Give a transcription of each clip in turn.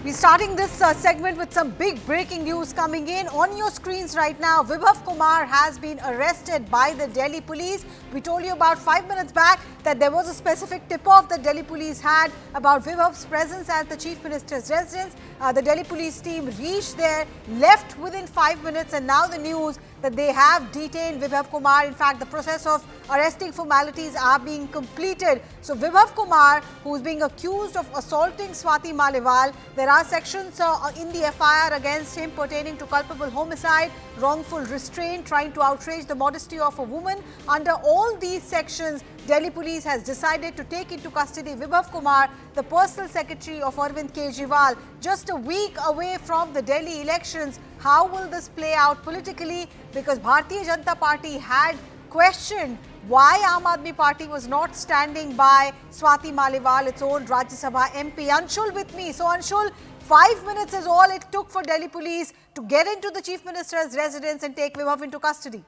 We're starting this segment with some big breaking news coming in. On your screens right now, Vibhav Kumar has been arrested by the Delhi police. We told you about 5 minutes back that there was a specific tip-off that Delhi police had about Vibhav's presence at the Chief Minister's residence. The Delhi police team reached there, left within 5 minutes, and now the news that they have detained Vibhav Kumar. In fact, the process of arresting formalities are being completed. So Vibhav Kumar, who is being accused of assaulting Swati Maliwal, there are sections in the FIR against him pertaining to culpable homicide, wrongful restraint, trying to outrage the modesty of a woman. Under all these sections, Delhi police has decided to take into custody Vibhav Kumar, the personal secretary of Arvind Kejriwal. Just a week away from the Delhi elections, how will this play out politically? Because Bharatiya Janata Party had questioned why Aam Aadmi Party was not standing by Swati Maliwal, its own Rajya Sabha MP. Anshul with me. So Anshul, 5 minutes is all it took for Delhi police to get into the Chief Minister's residence and take Vibhav into custody.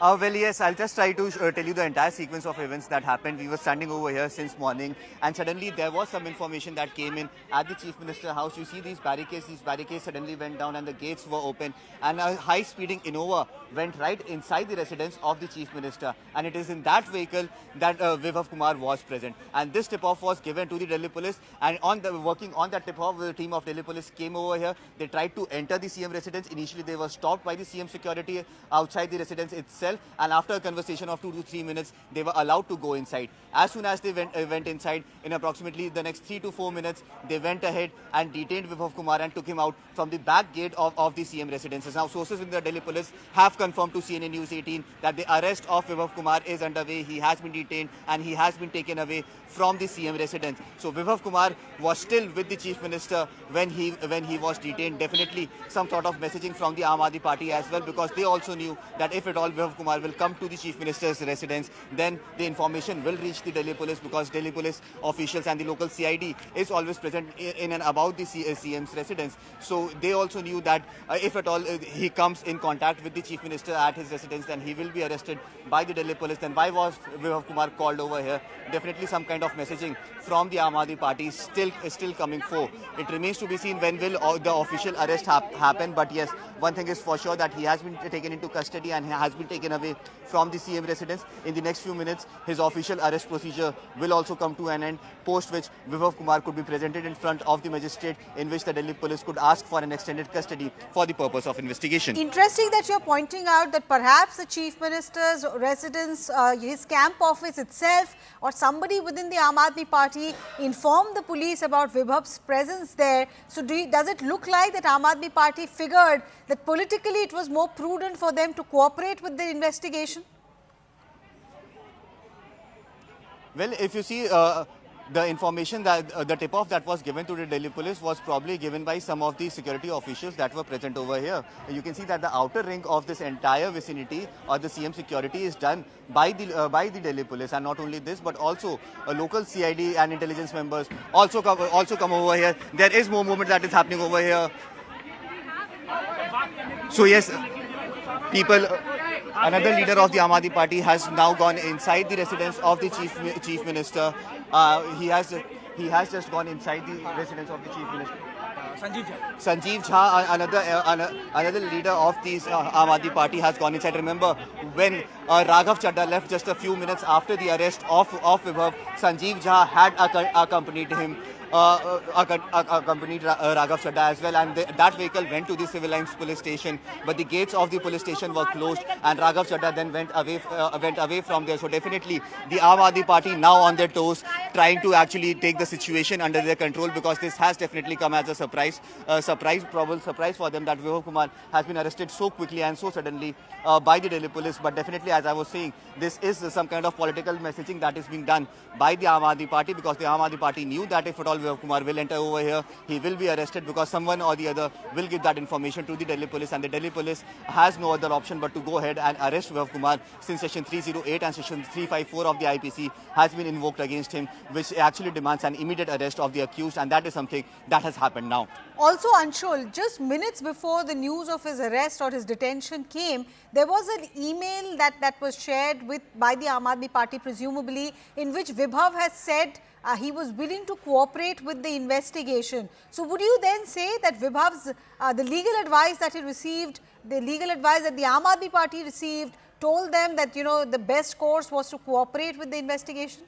Well, yes, I'll just try to tell you the entire sequence of events that happened. We were standing over here since morning, and suddenly there was some information that came in at the Chief Minister's house. You see these barricades suddenly went down and the gates were open, and a high-speeding Innova went right inside the residence of the Chief Minister, and it is in that vehicle that Vibhav Kumar was present. And this tip-off was given to the Delhi police, and working on that tip-off, the team of Delhi police came over here. They tried to enter the CM residence. Initially, they were stopped by the CM security outside the residence itself, and after a conversation of 2 to 3 minutes, they were allowed to go inside. As soon as they went inside, in approximately the next 3 to 4 minutes, they went ahead and detained Vibhav Kumar and took him out from the back gate of the CM residences. Now, sources in the Delhi police have confirmed to CNN News 18 that the arrest of Vibhav Kumar is underway. He has been detained and he has been taken away from the CM residence. So Vibhav Kumar was still with the Chief Minister when he was detained. Definitely some sort of messaging from the Aam Aadmi Party as well, because they also knew that if at all Vibhav Kumar will come to the Chief Minister's residence, then the information will reach the Delhi police, because Delhi police officials and the local CID is always present in and about the CM's residence. So they also knew that if at all he comes in contact with the Chief Minister at his residence, then he will be arrested by the Delhi police. Then why was Vibhav Kumar called over here? Definitely some kind of messaging from the Aam Aadmi Party is still coming forth. It remains to be seen when will the official arrest happen. But yes, one thing is for sure, that he has been taken into custody and he has been taken away from the CM residence. In the next few minutes, his official arrest procedure will also come to an end, post which Vibhav Kumar could be presented in front of the magistrate, in which the Delhi police could ask for an extended custody for the purpose of investigation. Interesting that you're pointing out that perhaps the Chief Minister's residence, his camp office itself, or somebody within the Aam Aadmi Party informed the police about Vibhav's presence there. So does it look like that Aam Aadmi Party figured that politically it was more prudent for them to cooperate with the investigation? Well, if you see the information that the tip-off that was given to the Delhi police was probably given by some of the security officials that were present over here. You can see that the outer ring of this entire vicinity or the CM security is done by the Delhi police, and not only this, but also local CID and intelligence members also come over here. There is more movement that is happening over here. So yes, people. Another leader of the Aam Aadmi Party has now gone inside the residence of the Chief Minister. He has just gone inside the residence of the Chief Minister. Sanjeev Jha, another leader of this Aam Aadmi Party, has gone inside. Remember, when Raghav Chadha left just a few minutes after the arrest of Vibhav, Sanjeev Jha had accompanied him. Accompanied Raghav Chadha as well, and that vehicle went to the civil lines police station, but the gates of the police station were closed, and Raghav Chadha then went away from there. So definitely the Aam Aadmi Party now on their toes, trying to actually take the situation under their control, because this has definitely come as a probable surprise for them that Vibhav Kumar has been arrested so quickly and so suddenly by the Delhi police. But definitely, as I was saying, this is some kind of political messaging that is being done by the Aam Aadmi Party, because the Aam Aadmi Party knew that if at all Vibhav Kumar will enter over here, he will be arrested, because someone or the other will give that information to the Delhi police, and the Delhi police has no other option but to go ahead and arrest Vibhav Kumar, since section 308 and section 354 of the IPC has been invoked against him, which actually demands an immediate arrest of the accused, and that is something that has happened now. Also, Anshul, just minutes before the news of his arrest or his detention came, there was an email that was shared by the Aam Aadmi Party, presumably, in which Vibhav has said he was willing to cooperate with the investigation. So would you then say that Vibhav's, the legal advice that he received, the legal advice that the Aam Aadmi Party received, told them that, you know, the best course was to cooperate with the investigation?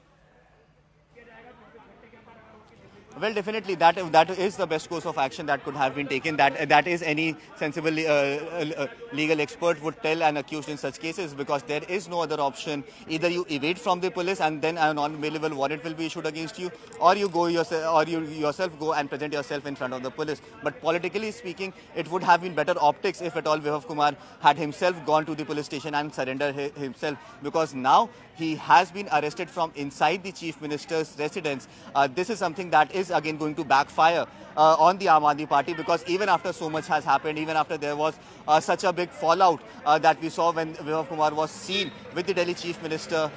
Well, definitely that is the best course of action that could have been taken. That is any sensible legal expert would tell an accused in such cases, because there is no other option. Either you evade from the police and then a non-bailable warrant will be issued against you, or you go yourself, or you yourself go and present yourself in front of the police. But politically speaking, it would have been better optics if at all Vibhav Kumar had himself gone to the police station and surrendered himself, because now he has been arrested from inside the Chief Minister's residence. This is something that is again going to backfire on the Aam Aadmi Party, because even after so much has happened, even after there was such a big fallout that we saw when Vibhav Kumar was seen with the Delhi Chief Minister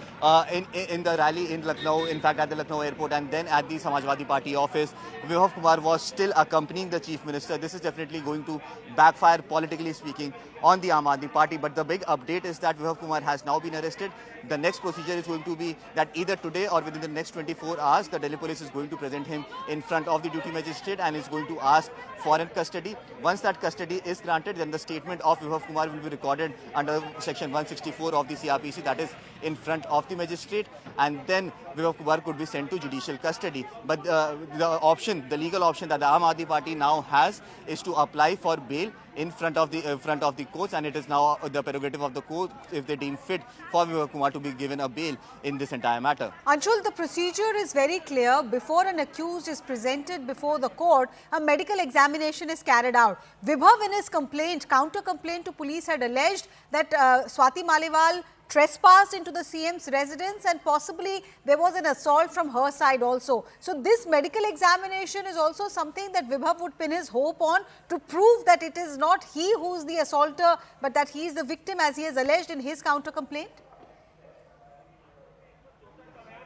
in the rally in Lucknow, in fact at the Lucknow airport, and then at the Samajwadi Party office, Vibhav Kumar was still accompanying the Chief Minister. This is definitely going to backfire politically speaking on the Aam Aadmi Party. But the big update is that Vibhav Kumar has now been arrested. The next procedure is going to be that either today or within the next 24 hours, the Delhi police is going to present him in front of the duty magistrate and is going to ask for custody. Once that custody is granted, then the statement of Vibhav Kumar will be recorded under section 164 of the CRPC, that is in front of the magistrate, and then Vibhav Kumar could be sent to judicial custody. But the legal option that the Aam Aadmi Party now has is to apply for bail in front of the courts, and it is now the prerogative of the court, if they deem fit, for Vibhav Kumar to be given a bail in this entire matter. Anshul, the procedure is very clear. Before an accused is presented before the court, a medical examination is carried out. Vibhav, in his complaint, counter-complaint to police, had alleged that Swati Maliwal trespassed into the CM's residence and possibly there was an assault from her side also. So this medical examination is also something that Vibhav would pin his hope on to prove that it is not he who is the assaulter, but that he is the victim, as he has alleged in his counter-complaint.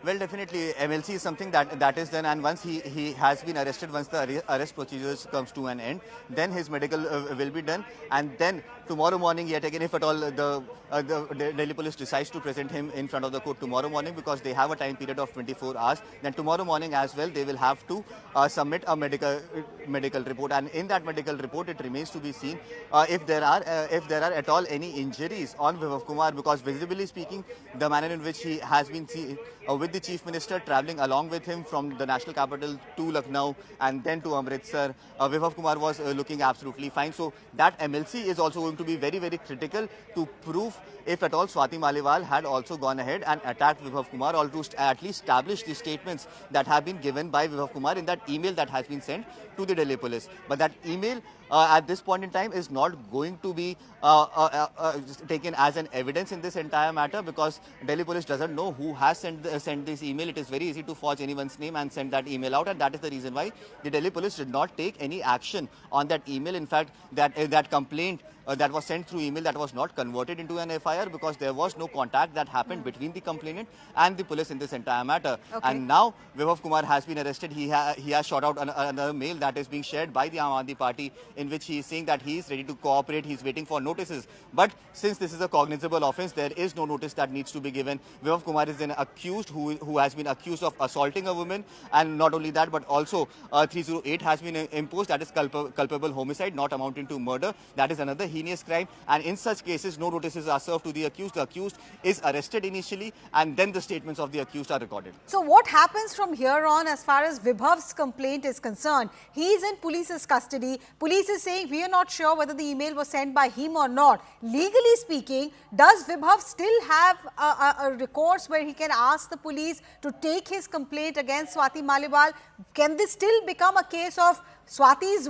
Well, definitely MLC is something that is done, and once he has been arrested, once the arrest procedures comes to an end, then his medical will be done, and then tomorrow morning, yet again, if at all the Delhi police decides to present him in front of the court tomorrow morning, because they have a time period of 24 hours, then tomorrow morning as well they will have to submit a medical report, and in that medical report it remains to be seen if there are at all any injuries on Vibhav Kumar, because visibly speaking, the manner in which he has been seen with the Chief Minister travelling along with him from the national capital to Lucknow and then to Amritsar, Vibhav Kumar was looking absolutely fine. So that MLC is also going to be very, very critical to prove if at all Swati Maliwal had also gone ahead and attacked Vibhav Kumar, or to at least establish the statements that have been given by Vibhav Kumar in that email that has been sent to the Delhi police. But that email at this point in time is not going to be taken as an evidence in this entire matter, because Delhi police doesn't know who has sent this email. It is very easy to forge anyone's name and send that email out, and that is the reason why the Delhi police did not take any action on that email. In fact, that complaint that was sent through email, that was not converted into an FIR, because there was no contact that happened between the complainant and the police in this entire matter. Okay. And now Vibhav Kumar has been arrested. He has shot out another mail that is being shared by the Aam Aadmi Party, in which he is saying that he is ready to cooperate. He is waiting for notices. But since this is a cognizable offence, there is no notice that needs to be given. Vibhav Kumar is an accused who has been accused of assaulting a woman, and not only that, but also 308 has been imposed. That is culpable homicide, not amounting to murder. That is another heinous crime, and in such cases no notices are served to the accused. The accused is arrested initially, and then the statements of the accused are recorded. So what happens from here on as far as Vibhav's complaint is concerned? He is in police's custody. Police is saying we are not sure whether the email was sent by him or not. Legally speaking, does Vibhav still have a recourse where he can ask the police to take his complaint against Swati Maliwal? Can this still become a case of Swati's